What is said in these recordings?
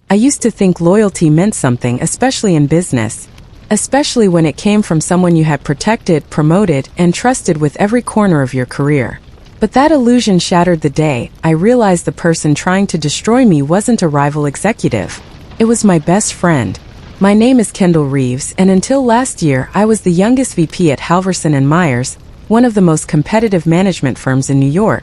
I used to think loyalty meant something, especially in business. Especially when it came from someone you had protected, promoted, and trusted with every corner of your career. But that illusion shattered the day I realized the person trying to destroy me wasn't a rival executive. It was my best friend. My name is Kendall Reeves, and until last year I was the youngest VP at Halverson & Myers, one of the most competitive management firms in New York.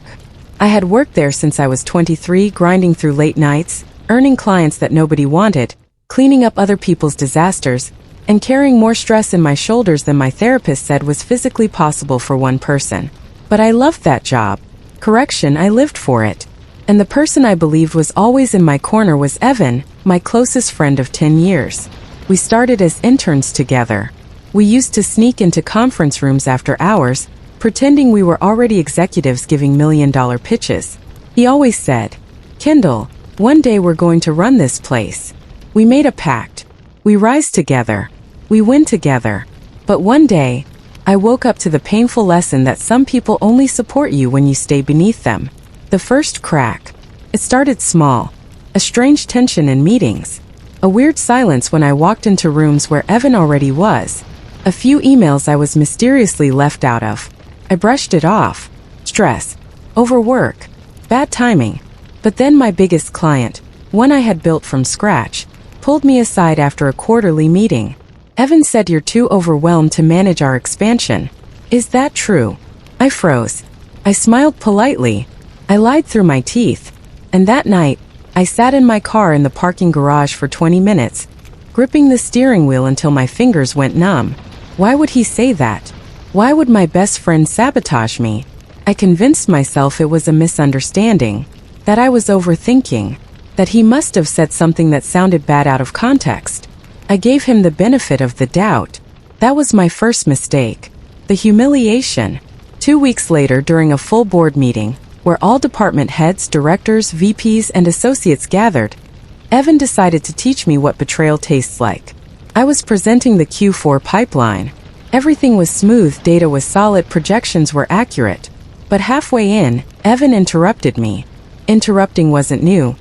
I had worked there since I was 23, grinding through late nights, earning clients that nobody wanted, cleaning up other people's disasters, and carrying more stress in my shoulders than my therapist said was physically possible for one person. But I loved that job. Correction, I lived for it. And the person I believed was always in my corner was Evan, my closest friend of 10 years. We started as interns together. We used to sneak into conference rooms after hours, pretending we were already executives giving million-dollar pitches. He always said, "Kendall, one day we're going to run this place." We made a pact. We rise together. We win together. But one day, I woke up to the painful lesson that some people only support you when you stay beneath them. The first crack. It started small. A strange tension in meetings. A weird silence when I walked into rooms where Evan already was. A few emails I was mysteriously left out of. I brushed it off. Stress. Overwork. Bad timing. But then my biggest client, one I had built from scratch, pulled me aside after a quarterly meeting. "Evan said you're too overwhelmed to manage our expansion. Is that true?" I froze. I smiled politely. I lied through my teeth. And that night, I sat in my car in the parking garage for 20 minutes, gripping the steering wheel until my fingers went numb. Why would he say that? Why would my best friend sabotage me? I convinced myself it was a misunderstanding, that I was overthinking, that he must have said something that sounded bad out of context. I gave him the benefit of the doubt. That was my first mistake. The humiliation. 2 weeks later, during a full board meeting, where all department heads, directors, VPs, and associates gathered, Evan decided to teach me what betrayal tastes like. I was presenting the Q4 pipeline. Everything was smooth, data was solid, projections were accurate. But halfway in, Evan interrupted me. Interrupting wasn't new.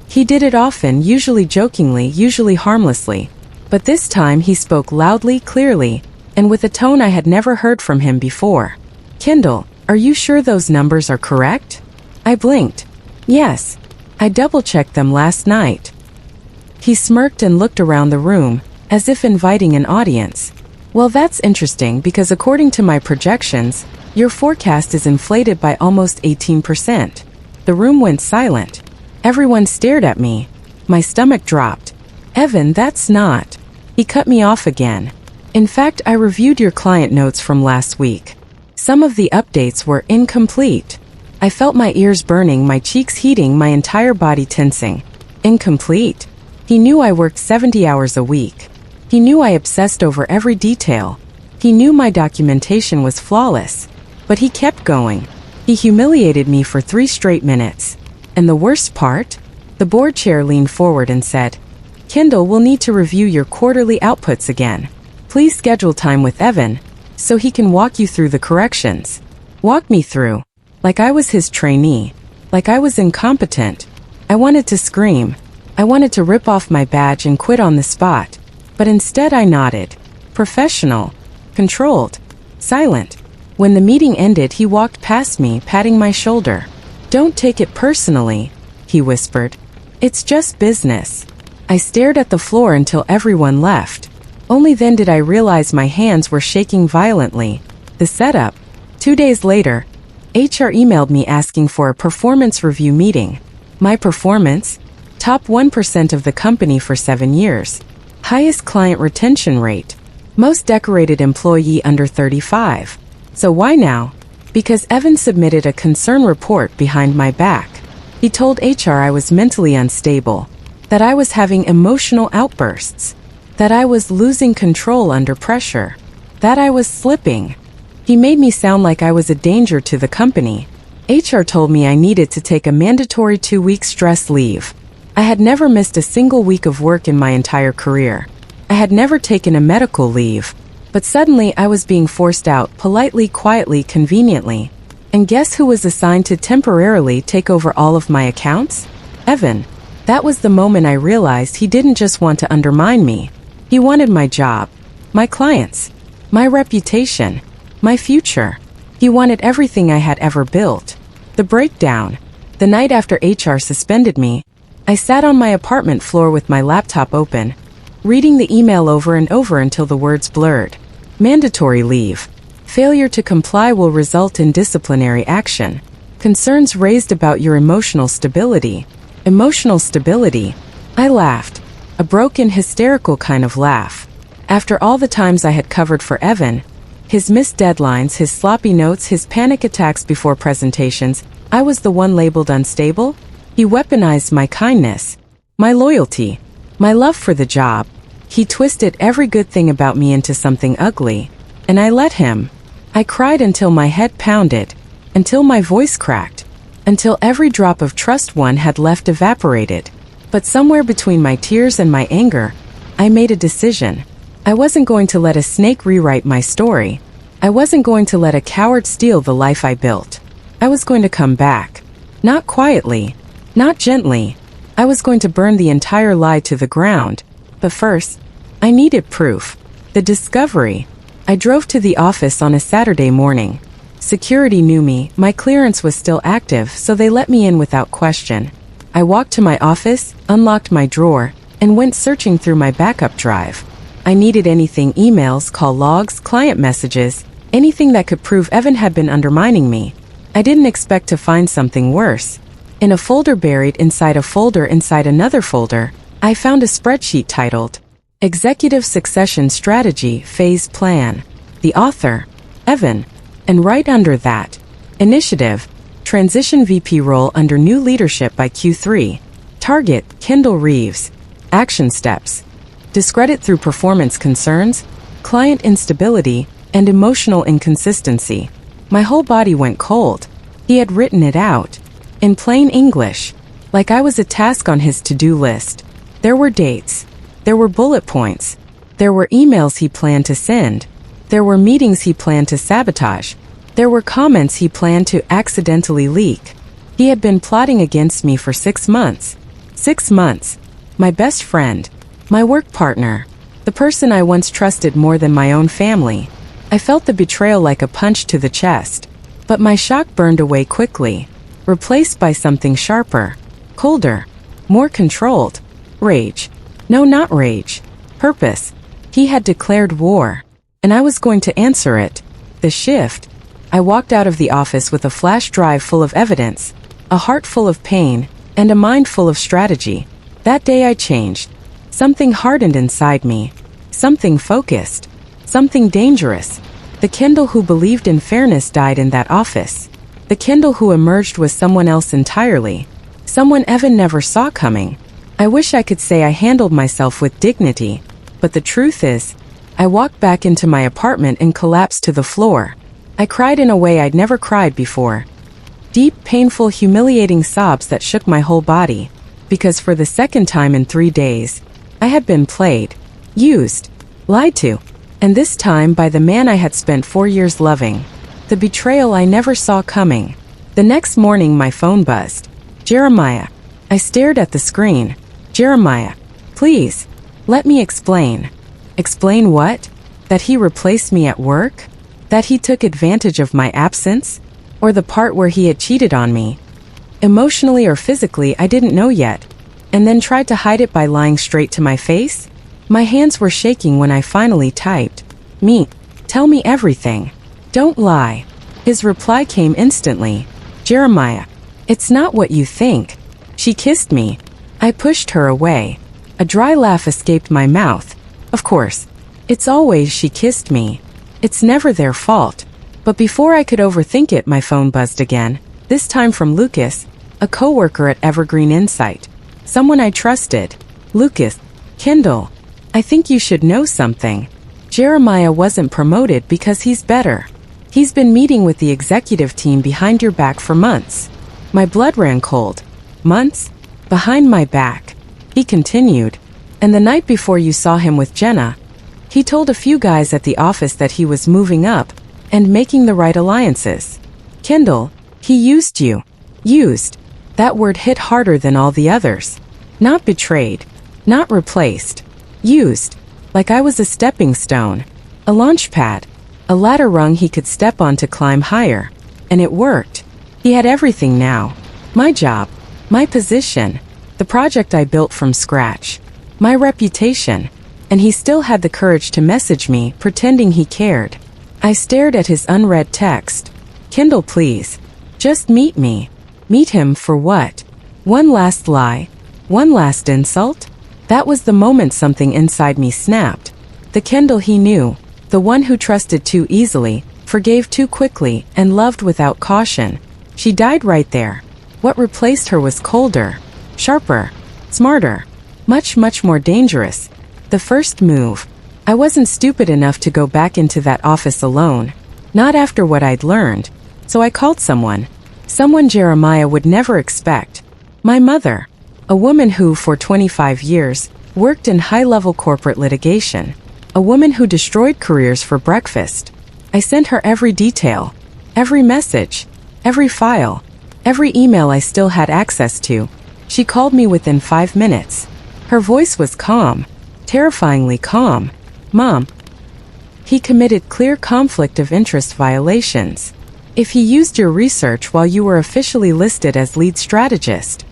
He did it often, usually jokingly, usually harmlessly. But this time he spoke loudly, clearly, and with a tone I had never heard from him before. "Kendall, are you sure those numbers are correct?" I blinked. "Yes. I double-checked them last night." He smirked and looked around the room, as if inviting an audience. "Well, that's interesting because according to my projections, your forecast is inflated by almost 18%. The room went silent. Everyone stared at me. My stomach dropped. "Evan, that's not..." He cut me off again. "In fact, I reviewed your client notes from last week. Some of the updates were incomplete." I felt my ears burning, my cheeks heating, my entire body tensing. Incomplete? He knew I worked 70 hours a week. He knew I obsessed over every detail. He knew my documentation was flawless. But he kept going. He humiliated me for 3 straight minutes. And the worst part? The board chair leaned forward and said, "Kendall, we'll need to review your quarterly outputs again. Please schedule time with Evan, so he can walk you through the corrections." Walk me through. Like I was his trainee. Like I was incompetent. I wanted to scream. I wanted to rip off my badge and quit on the spot. But instead I nodded. Professional. Controlled. Silent. When the meeting ended, he walked past me, patting my shoulder. "Don't take it personally," he whispered. "It's just business." I stared at the floor until everyone left. Only then did I realize my hands were shaking violently. The setup. 2 days later, HR emailed me asking for a performance review meeting. My performance? Top 1% of the company for 7 years. Highest client retention rate. Most decorated employee under 35. So why now? Because Evan submitted a concern report behind my back. He told HR I was mentally unstable, that I was having emotional outbursts, that I was losing control under pressure, that I was slipping. He made me sound like I was a danger to the company. HR told me I needed to take a mandatory 2-week stress leave. I had never missed a single week of work in my entire career. I had never taken a medical leave. But suddenly I was being forced out, politely, quietly, conveniently. And guess who was assigned to temporarily take over all of my accounts? Evan. That was the moment I realized he didn't just want to undermine me. He wanted my job, my clients, my reputation, my future. He wanted everything I had ever built. The breakdown. The night after HR suspended me, I sat on my apartment floor with my laptop open, reading the email over and over until the words blurred. Mandatory leave. Failure to comply will result in disciplinary action. Concerns raised about your emotional stability. Emotional stability. I laughed. A broken, hysterical kind of laugh. After all the times I had covered for Evan, his missed deadlines, his sloppy notes, his panic attacks before presentations, I was the one labeled unstable? He weaponized my kindness, my loyalty, my love for the job. He twisted every good thing about me into something ugly, and I let him. I cried until my head pounded, until my voice cracked, until every drop of trust one had left evaporated. But somewhere between my tears and my anger, I made a decision. I wasn't going to let a snake rewrite my story. I wasn't going to let a coward steal the life I built. I was going to come back. Not quietly, not gently. I was going to burn the entire lie to the ground. But first, I needed proof. The discovery. I drove to the office on a Saturday morning. Security knew me, my clearance was still active, so they let me in without question. I walked to my office, unlocked my drawer, and went searching through my backup drive. I needed anything: emails, call logs, client messages, anything that could prove Evan had been undermining me. I didn't expect to find something worse. In a folder buried inside a folder inside another folder, I found a spreadsheet titled Executive Succession Strategy Phase Plan. The author, Evan. And right under that, Initiative, Transition VP Role under New Leadership by Q3. Target, Kendall Reeves. Action Steps. Discredit through performance concerns, client instability, and emotional inconsistency. My whole body went cold. He had written it out. In plain English. Like I was a task on his to-do list. There were dates. There were bullet points. There were emails he planned to send. There were meetings he planned to sabotage. There were comments he planned to accidentally leak. He had been plotting against me for 6 months. 6 months. My best friend. My work partner. The person I once trusted more than my own family. I felt the betrayal like a punch to the chest. But my shock burned away quickly, replaced by something sharper, colder, more controlled. Rage. No, not rage. Purpose. He had declared war, and I was going to answer it. The shift. I walked out of the office with a flash drive full of evidence, a heart full of pain, and a mind full of strategy. That day I changed. Something hardened inside me. Something focused. Something dangerous. The Kendall who believed in fairness died in that office. The Kendall who emerged was someone else entirely. Someone Evan never saw coming. I wish I could say I handled myself with dignity, but the truth is, I walked back into my apartment and collapsed to the floor. I cried in a way I'd never cried before. Deep, painful, humiliating sobs that shook my whole body, because for the second time in 3 days, I had been played, used, lied to, and this time by the man I had spent 4 years loving. The betrayal I never saw coming. The next morning my phone buzzed. Jeremiah. I stared at the screen. Jeremiah. Please. Let me explain. Explain what? That he replaced me at work? That he took advantage of my absence? Or the part where he had cheated on me? Emotionally or physically, I didn't know yet. And then tried to hide it by lying straight to my face? My hands were shaking when I finally typed. Me. Tell me everything. Don't lie. His reply came instantly. Jeremiah. It's not what you think. She kissed me. I pushed her away. A dry laugh escaped my mouth. Of course. It's always she kissed me. It's never their fault. But before I could overthink it, my phone buzzed again. This time from Lucas, a coworker at Evergreen Insight. Someone I trusted. Lucas. Kendall. I think you should know something. Jeremiah wasn't promoted because he's better. He's been meeting with the executive team behind your back for months. My blood ran cold. Months? Behind my back. He continued. And the night before you saw him with Jenna, he told a few guys at the office that he was moving up and making the right alliances. Kendall, he used you. Used. That word hit harder than all the others. Not betrayed. Not replaced. Used. Like I was a stepping stone. A launch pad. A ladder rung he could step on to climb higher. And it worked. He had everything now. My job. My position. The project I built from scratch. My reputation. And he still had the courage to message me, pretending he cared. I stared at his unread text. Kindle, please. Just meet me. Meet him for what? One last lie? One last insult? That was the moment something inside me snapped. The Kendall he knew, the one who trusted too easily, forgave too quickly, and loved without caution. She died right there. What replaced her was colder, sharper, smarter, much, much more dangerous. The first move. I wasn't stupid enough to go back into that office alone. Not after what I'd learned. So I called someone. Someone Jeremiah would never expect. My mother. A woman who, for 25 years, worked in high-level corporate litigation. A woman who destroyed careers for breakfast. I sent her every detail. Every message. Every file. Every email I still had access to. She called me within 5 minutes. Her voice was calm. Terrifyingly calm. Mom. He committed clear conflict of interest violations. If he used your research while you were officially listed as lead strategist,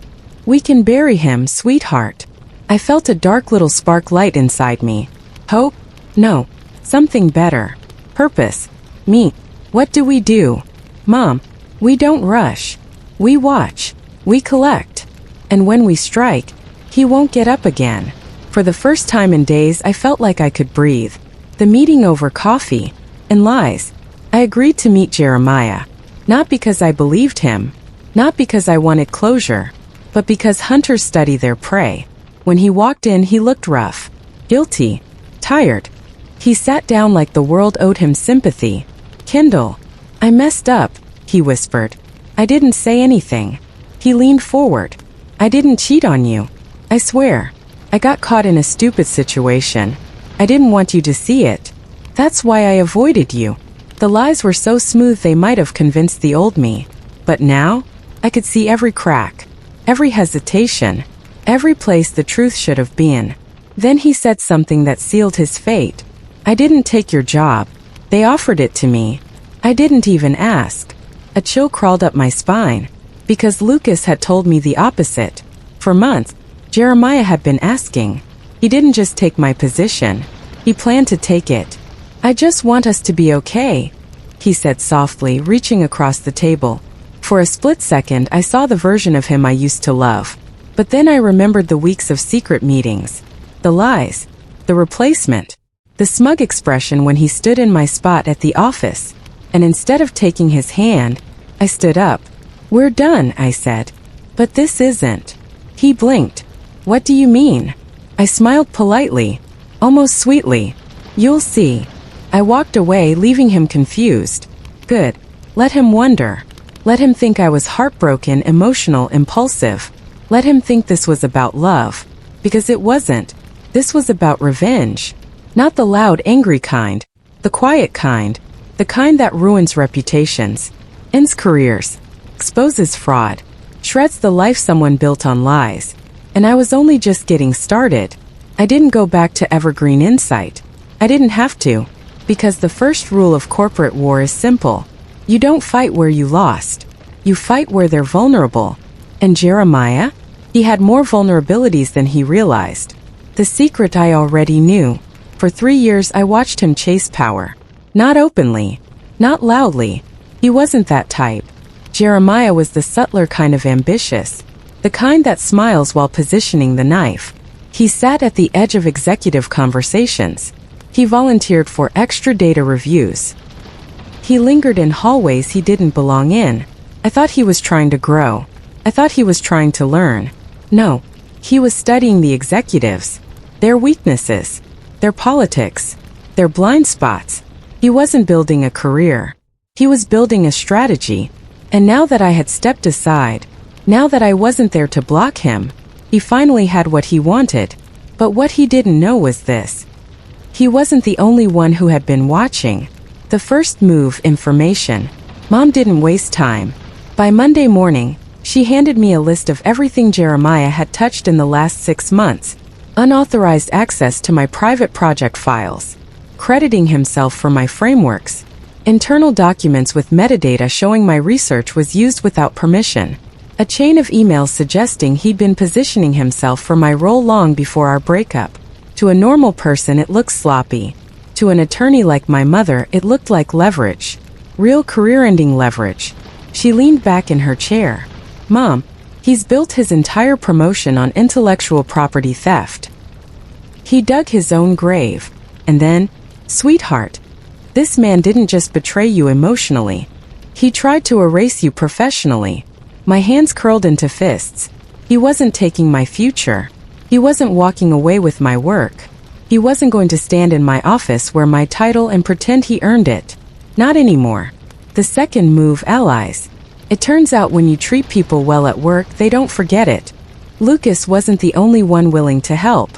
we can bury him, sweetheart. I felt a dark little spark light inside me. Hope? No. Something better. Purpose. Me. What do we do? Mom. We don't rush. We watch. We collect. And when we strike, he won't get up again. For the first time in days, I felt like I could breathe. The meeting over coffee and lies. I agreed to meet Jeremiah. Not because I believed him. Not because I wanted closure. But because hunters study their prey. When he walked in, he looked rough. Guilty. Tired. He sat down like the world owed him sympathy. Kindle. I messed up, he whispered. I didn't say anything. He leaned forward. I didn't cheat on you. I swear. I got caught in a stupid situation. I didn't want you to see it. That's why I avoided you. The lies were so smooth they might have convinced the old me. But now, I could see every crack. Every hesitation. Every place the truth should have been. Then he said something that sealed his fate. I didn't take your job. They offered it to me. I didn't even ask. A chill crawled up my spine. Because Lucas had told me the opposite. For months, Jeremiah had been asking. He didn't just take my position. He planned to take it. I just want us to be okay, he said softly, reaching across the table. For a split second, I saw the version of him I used to love. But then I remembered the weeks of secret meetings. The lies. The replacement. The smug expression when he stood in my spot at the office. And instead of taking his hand, I stood up. We're done, I said. But this isn't. He blinked. What do you mean? I smiled politely. Almost sweetly. You'll see. I walked away, leaving him confused. Good. Let him wonder. Let him think I was heartbroken, emotional, impulsive. Let him think this was about love. Because it wasn't. This was about revenge. Not the loud, angry kind. The quiet kind. The kind that ruins reputations. Ends careers. Exposes fraud. Shreds the life someone built on lies. And I was only just getting started. I didn't go back to evergreen insight. I didn't have to. Because the first rule of corporate war is simple. You don't fight where you lost. You fight where they're vulnerable. And Jeremiah? He had more vulnerabilities than he realized. The secret I already knew. For 3 years I watched him chase power. Not openly. Not loudly. He wasn't that type. Jeremiah was the subtler kind of ambitious. The kind that smiles while positioning the knife. He sat at the edge of executive conversations. He volunteered for extra data reviews. He lingered in hallways he didn't belong in. I thought he was trying to grow. I thought he was trying to learn. No, he was studying the executives. Their weaknesses. Their politics. Their blind spots. He wasn't building a career. He was building a strategy. And now that I had stepped aside, now that I wasn't there to block him, he finally had what he wanted. But what he didn't know was this. He wasn't the only one who had been watching. The first move, information. Mom didn't waste time. By Monday morning, She handed me a list of everything Jeremiah had touched in the last 6 months, unauthorized access to my private project files, crediting himself for my frameworks, internal documents with metadata showing my research was used without permission, a chain of emails suggesting he'd been positioning himself for my role long before our breakup. To a normal person it looks sloppy. To an attorney like my mother it looked like leverage. Real career-ending leverage. She leaned back in her chair. Mom, he's built his entire promotion on intellectual property theft. He dug his own grave. And then, sweetheart, this man didn't just betray you emotionally. He tried to erase you professionally. My hands curled into fists. He wasn't taking my future. He wasn't walking away with my work. He wasn't going to stand in my office wear my title and pretend he earned it. Not anymore. The second move, allies. It turns out when you treat people well at work, they don't forget it. Lucas wasn't the only one willing to help.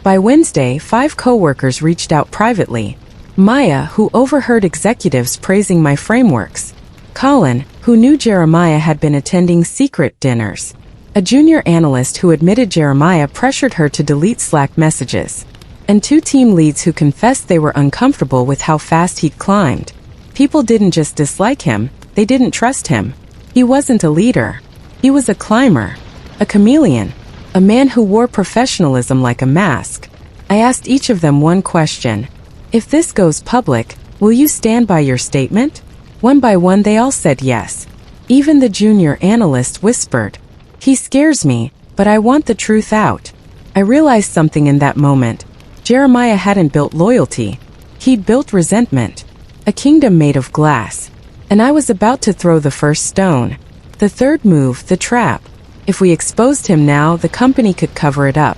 By Wednesday, 5 coworkers reached out privately. Maya, who overheard executives praising my frameworks. Colin, who knew Jeremiah had been attending secret dinners. A junior analyst who admitted Jeremiah pressured her to delete Slack messages. And 2 team leads who confessed they were uncomfortable with how fast he'd climbed. People didn't just dislike him, they didn't trust him. He wasn't a leader. He was a climber, a chameleon, a man who wore professionalism like a mask. I asked each of them one question. If this goes public, will you stand by your statement? One by one they all said yes. Even the junior analyst whispered, he scares me, but I want the truth out. I realized something in that moment. Jeremiah hadn't built loyalty. He'd built resentment. A kingdom made of glass. And I was about to throw the first stone. The third move, the trap. If we exposed him now, the company could cover it up.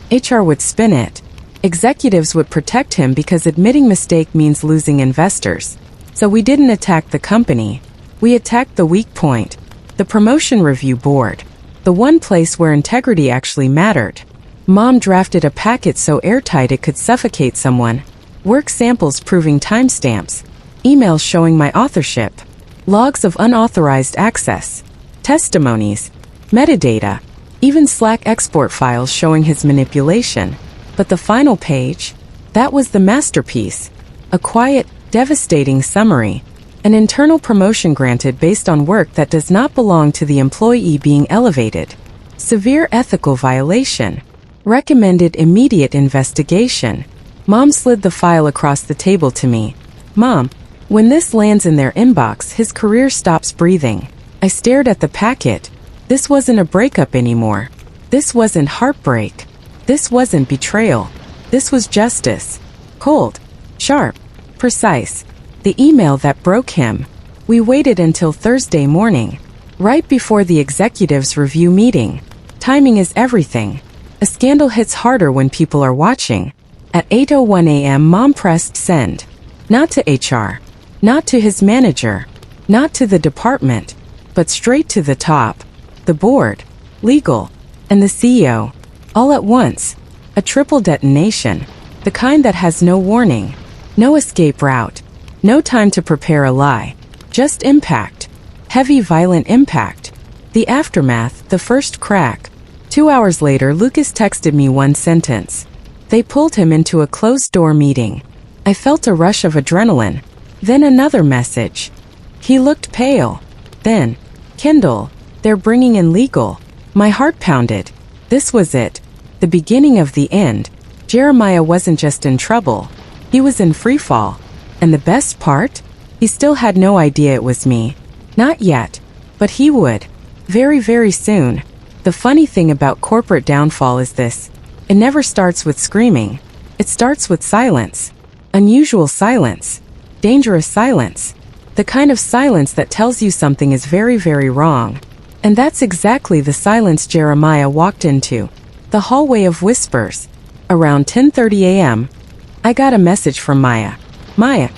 HR would spin it. Executives would protect him because admitting mistake means losing investors. So we didn't attack the company. We attacked the weak point. The promotion review board. The one place where integrity actually mattered. Mom drafted a packet so airtight it could suffocate someone. Work samples proving timestamps. Emails showing my authorship. Logs of unauthorized access. Testimonies. Metadata. Even Slack export files showing his manipulation. But the final page? That was the masterpiece. A quiet, devastating summary. An internal promotion granted based on work that does not belong to the employee being elevated. Severe ethical violation. Recommended immediate investigation. Mom slid the file across the table to me. Mom, when this lands in their inbox, his career stops breathing. I stared at the packet. This wasn't a breakup anymore. This wasn't heartbreak. This wasn't betrayal. This was justice. Cold. Sharp. Precise. The email that broke him. We waited until Thursday morning. Right before the executives' review meeting. Timing is everything. A scandal hits harder when people are watching. At 8:01 a.m. Mom pressed send. Not to HR. Not to his manager. Not to the department. But straight to the top. The board. Legal. And the CEO. All at once. A triple detonation. The kind that has no warning. No escape route. No time to prepare a lie. Just impact. Heavy, violent impact. The aftermath, the first crack. 2 hours later, Lucas texted me one sentence. They pulled him into a closed-door meeting. I felt a rush of adrenaline. Then another message. He looked pale. Then, Kendall, they're bringing in legal. My heart pounded. This was it. The beginning of the end. Jeremiah wasn't just in trouble. He was in freefall. And the best part? He still had no idea it was me. Not yet. But he would. Very, very soon. The funny thing about corporate downfall is this. It never starts with screaming. It starts with silence. Unusual silence. Dangerous silence. The kind of silence that tells you something is very, very wrong. And that's exactly the silence Jeremiah walked into. The hallway of whispers. Around 10:30 a.m., I got a message from Maya. Maya.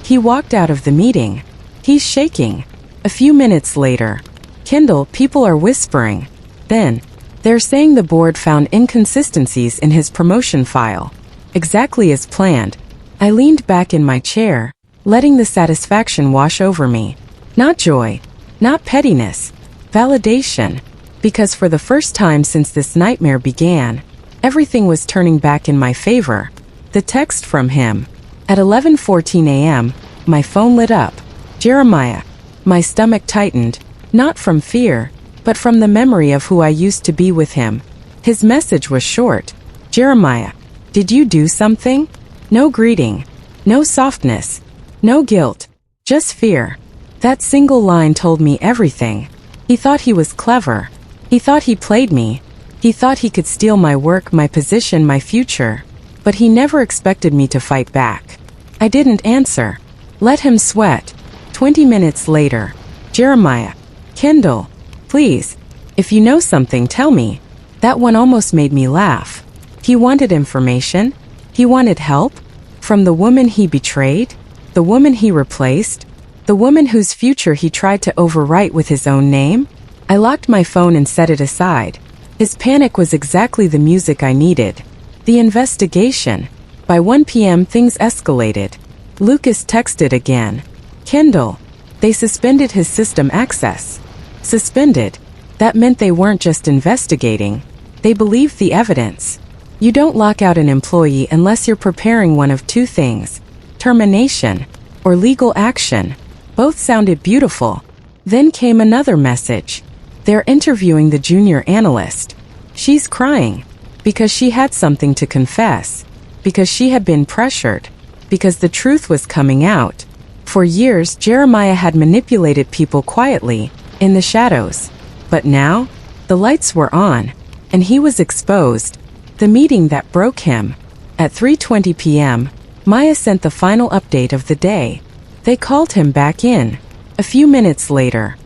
He walked out of the meeting. He's shaking. A few minutes later. Kendall, people are whispering. Then, they're saying the board found inconsistencies in his promotion file. Exactly as planned. I leaned back in my chair, letting the satisfaction wash over me. Not joy. Not pettiness. Validation. Because for the first time since this nightmare began, everything was turning back in my favor. The text from him. At 11:14 a.m., my phone lit up. Jeremiah. My stomach tightened, not from fear, but from the memory of who I used to be with him. His message was short. Jeremiah. Did you do something? No greeting. No softness. No guilt. Just fear. That single line told me everything. He thought he was clever. He thought he played me. He thought he could steal my work, my position, my future. But he never expected me to fight back. I didn't answer. Let him sweat. 20 minutes later. Jeremiah. Kendall. Please. If you know something, tell me. That one almost made me laugh. He wanted information. He wanted help. From the woman he betrayed. The woman he replaced. The woman whose future he tried to overwrite with his own name. I locked my phone and set it aside. His panic was exactly the music I needed. The investigation. By 1 p.m. things escalated. Lucas texted again. Kendall. They suspended his system access. Suspended. That meant they weren't just investigating. They believed the evidence. You don't lock out an employee unless you're preparing one of two things. Termination. Or legal action. Both sounded beautiful. Then came another message. They're interviewing the junior analyst. She's crying. Because she had something to confess. Because she had been pressured. Because the truth was coming out. For years, Jeremiah had manipulated people quietly, in the shadows. But now, the lights were on, and he was exposed. The meeting that broke him. At 3:20 p.m., Maya sent the final update of the day. They called him back in. A few minutes later.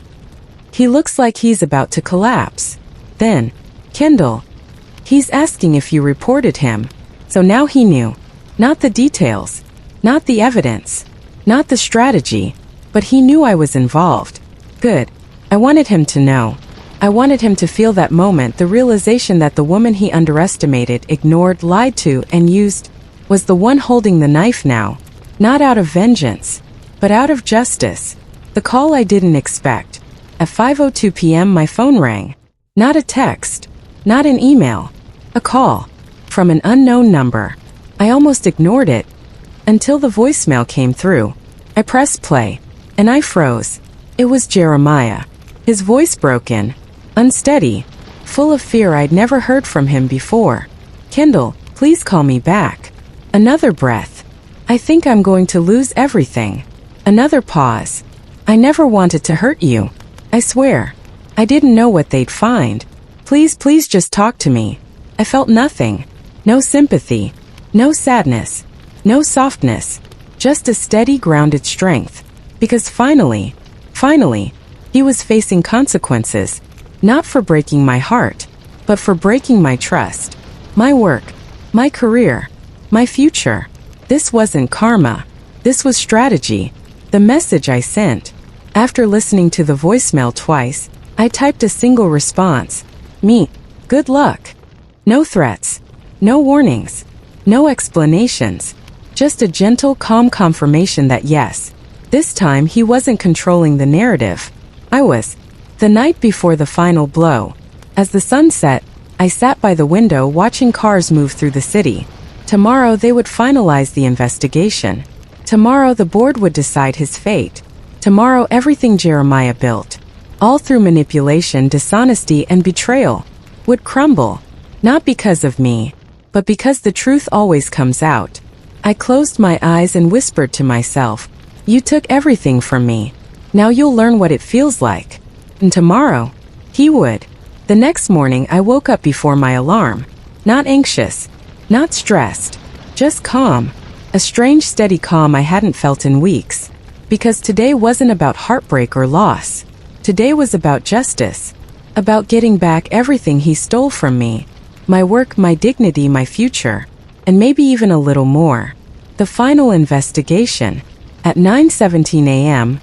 He looks like he's about to collapse. Then, Kendall. He's asking if you reported him. So now he knew. Not the details. Not the evidence. Not the strategy. But he knew I was involved. Good. I wanted him to know. I wanted him to feel that moment, the realization that the woman he underestimated, ignored, lied to, and used, was the one holding the knife now. Not out of vengeance, but out of justice. The call I didn't expect. At 5:02 p.m. my phone rang. Not a text. Not an email. A call. From an unknown number. I almost ignored it. Until the voicemail came through. I pressed play. And I froze. It was Jeremiah. His voice broken. Unsteady. Full of fear. I'd never heard from him before. Kendall, please call me back. Another breath. I think I'm going to lose everything. Another pause. I never wanted to hurt you. I swear. I didn't know what they'd find. Please just talk to me. I felt nothing. No sympathy. No sadness. No softness. Just a steady, grounded strength. Because finally, he was facing consequences. Not for breaking my heart, but for breaking my trust. My work. My career. My future. This wasn't karma. This was strategy. The message I sent. After listening to the voicemail twice, I typed a single response. Me. Good luck. No threats. No warnings. No explanations. Just a gentle, calm confirmation that yes, this time he wasn't controlling the narrative. I was. The night before the final blow. As the sun set, I sat by the window watching cars move through the city. Tomorrow they would finalize the investigation. Tomorrow the board would decide his fate. Tomorrow everything Jeremiah built, all through manipulation, dishonesty, and betrayal, would crumble. Not because of me, but because the truth always comes out. I closed my eyes and whispered to myself, you took everything from me. Now you'll learn what it feels like. And tomorrow, he would. The next morning I woke up before my alarm. Not anxious. Not stressed. Just calm. A strange steady calm I hadn't felt in weeks. Because today wasn't about heartbreak or loss. Today was about justice. About getting back everything he stole from me. My work, my dignity, my future. And maybe even a little more. The final investigation. At 9:17 a.m.,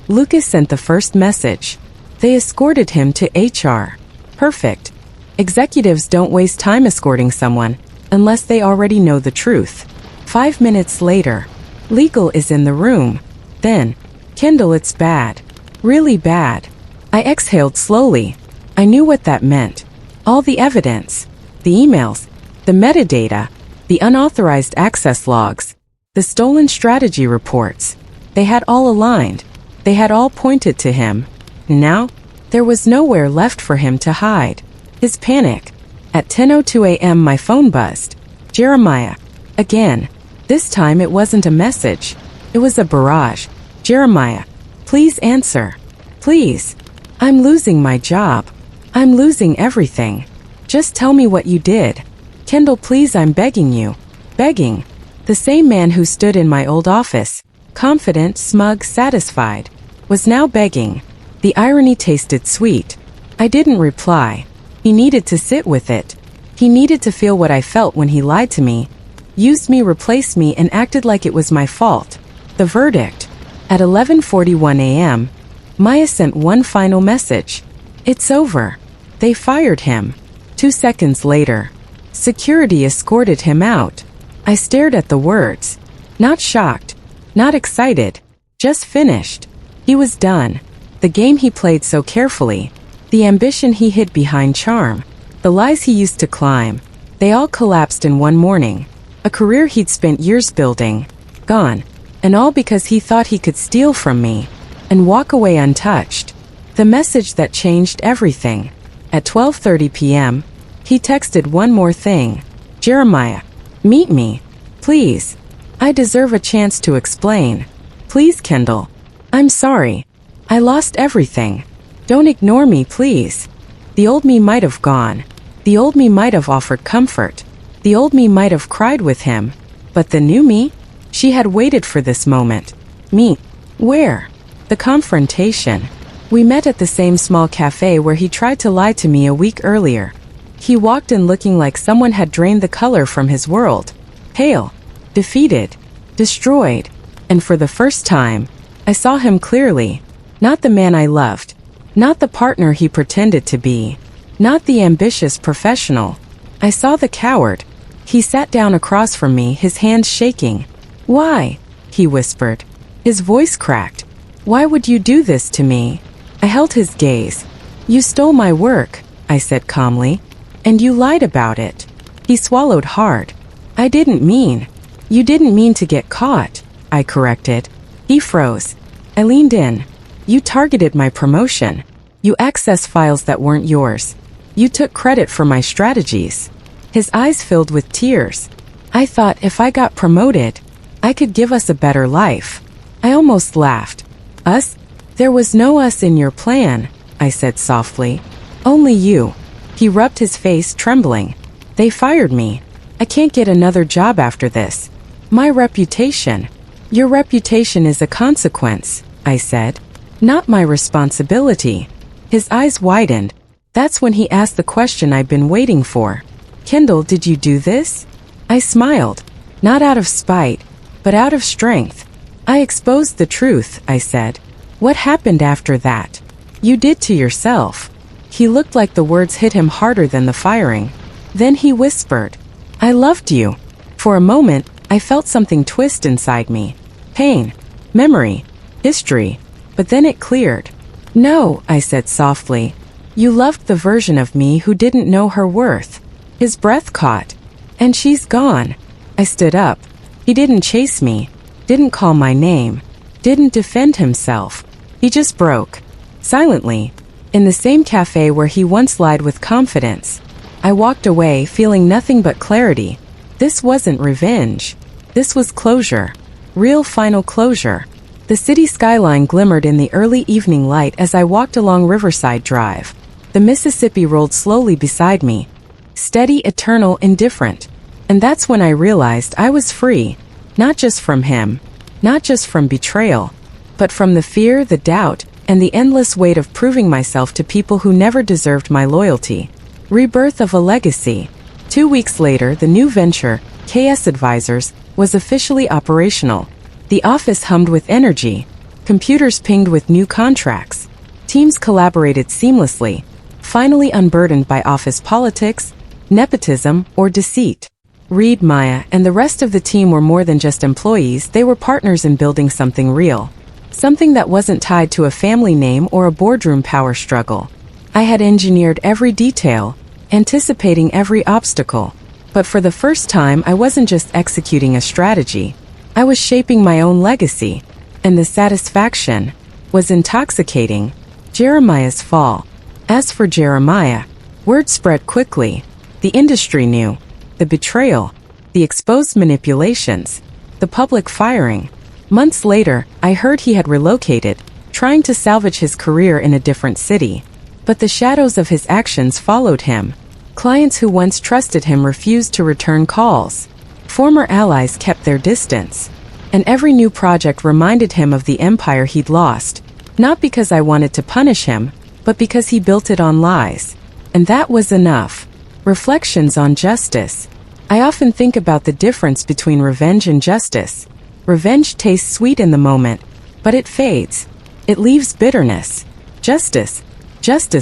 Lucas sent the first message. They escorted him to HR. Perfect. Executives don't waste time escorting someone unless they already know the truth. 5 minutes later, legal is in the room. Then, Kendall, it's bad. Really bad. I exhaled slowly. I knew what that meant. All the evidence, the emails, the metadata, the unauthorized access logs, the stolen strategy reports, they had all aligned. They had all pointed to him. Now, there was nowhere left for him to hide. His panic. At 10:02 a.m. my phone buzzed. Jeremiah. Again. This time it wasn't a message. It was a barrage. Jeremiah. Please answer. Please. I'm losing my job. I'm losing everything. Just tell me what you did. Kendall, please, I'm begging you. Begging. The same man who stood in my old office, confident, smug, satisfied, was now begging. The irony tasted sweet. I didn't reply. He needed to sit with it. He needed to feel what I felt when he lied to me, used me, replaced me, and acted like it was my fault. The verdict. At 11:41 a.m., Maya sent one final message. It's over. They fired him. 2 seconds later, security escorted him out. I stared at the words. Not shocked. Not excited. Just finished. He was done. The game he played so carefully. The ambition he hid behind charm. The lies he used to climb. They all collapsed in one morning. A career he'd spent years building. Gone. And all because he thought he could steal from me and walk away untouched. The message that changed everything. At 12:30 p.m., he texted one more thing. Jeremiah. Meet me. Please. I deserve a chance to explain. Please, Kendall. I'm sorry. I lost everything. Don't ignore me, please. The old me might have gone. The old me might have offered comfort. The old me might have cried with him. But the new me? She had waited for this moment. Me. Where? The confrontation. We met at the same small cafe where he tried to lie to me a week earlier. He walked in looking like someone had drained the color from his world. Pale. Defeated. Destroyed. And for the first time, I saw him clearly. Not the man I loved. Not the partner he pretended to be. Not the ambitious professional. I saw the coward. He sat down across from me, his hands shaking. Why? He whispered. His voice cracked. Why would you do this to me? I held his gaze. You stole my work, I said calmly. And you lied about it. He swallowed hard. I didn't mean. You didn't mean to get caught, I corrected. He froze. I leaned in. You targeted my promotion. You accessed files that weren't yours. You took credit for my strategies. His eyes filled with tears. I thought if I got promoted, I could give us a better life. I almost laughed. Us? There was no us in your plan, I said softly. Only you. He rubbed his face, trembling. They fired me. I can't get another job after this. My reputation. Your reputation is a consequence, I said. Not my responsibility. His eyes widened. That's when he asked the question I'd been waiting for. Kendall, did you do this? I smiled. Not out of spite, but out of strength. I exposed the truth, I said. What happened after that? You did to yourself. He looked like the words hit him harder than the firing. Then he whispered, I loved you. For a moment, I felt something twist inside me. Pain. Memory. History. But then it cleared. No, I said softly. You loved the version of me who didn't know her worth. His breath caught. And she's gone. I stood up. He didn't chase me. Didn't call my name. Didn't defend himself. He just broke. Silently. In the same cafe where he once lied with confidence. I walked away feeling nothing but clarity. This wasn't revenge. This was closure. Real final closure. The city skyline glimmered in the early evening light as I walked along Riverside Drive. The Mississippi rolled slowly beside me. Steady, eternal, indifferent. And that's when I realized I was free. Not just from him. Not just from betrayal. But from the fear, the doubt, and the endless weight of proving myself to people who never deserved my loyalty. Rebirth of a legacy. 2 weeks later, the new venture, KS Advisors, was officially operational. The office hummed with energy. Computers pinged with new contracts. Teams collaborated seamlessly, finally unburdened by office politics, nepotism, or deceit. Reed, Maya, and the rest of the team were more than just employees, they were partners in building something real. Something that wasn't tied to a family name or a boardroom power struggle. I had engineered every detail, anticipating every obstacle. But for the first time, I wasn't just executing a strategy. I was shaping my own legacy. And the satisfaction was intoxicating. Jeremiah's fall. As for Jeremiah, word spread quickly. The industry knew. The betrayal. The exposed manipulations. The public firing. Months later, I heard he had relocated, trying to salvage his career in a different city. But the shadows of his actions followed him. Clients who once trusted him refused to return calls. Former allies kept their distance. And every new project reminded him of the empire he'd lost, not because I wanted to punish him, but because he built it on lies. And that was enough. Reflections on justice. I often think about the difference between revenge and justice. Revenge tastes sweet in the moment, but it fades. It leaves bitterness. Justice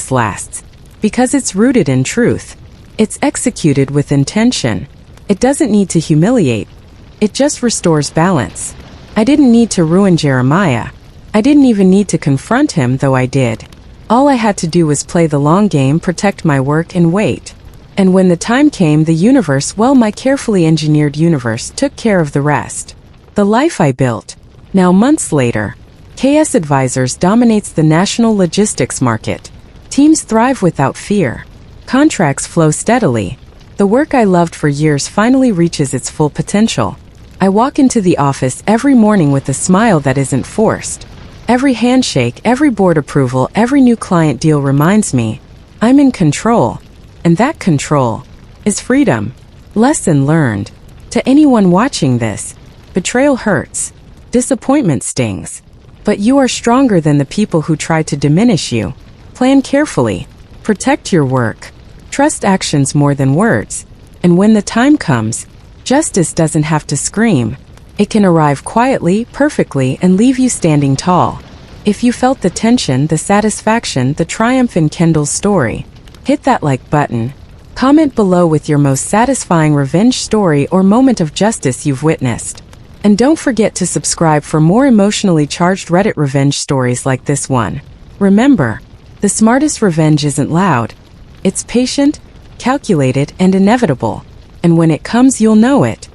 lasts. Because it's rooted in truth. It's executed with intention. It doesn't need to humiliate. It just restores balance. I didn't need to ruin Jeremiah. I didn't even need to confront him, though I did. All I had to do was play the long game, protect my work, and wait. And when the time came, the universe, well, my carefully engineered universe, took care of the rest. The life I built. Now, months later, KS Advisors dominates the national logistics market. Teams thrive without fear. Contracts flow steadily. The work I loved for years finally reaches its full potential. I walk into the office every morning with a smile that isn't forced. Every handshake, every board approval, every new client deal reminds me I'm in control. And that control is freedom. Lesson learned. To anyone watching this, betrayal hurts. Disappointment stings. But you are stronger than the people who try to diminish you. Plan carefully. Protect your work. Trust actions more than words. And when the time comes, justice doesn't have to scream. It can arrive quietly, perfectly, and leave you standing tall. If you felt the tension, the satisfaction, the triumph in Kendall's story, hit that like button. Comment below with your most satisfying revenge story or moment of justice you've witnessed. And don't forget to subscribe for more emotionally charged Reddit revenge stories like this one. Remember, the smartest revenge isn't loud. It's patient, calculated, and inevitable. And when it comes, you'll know it.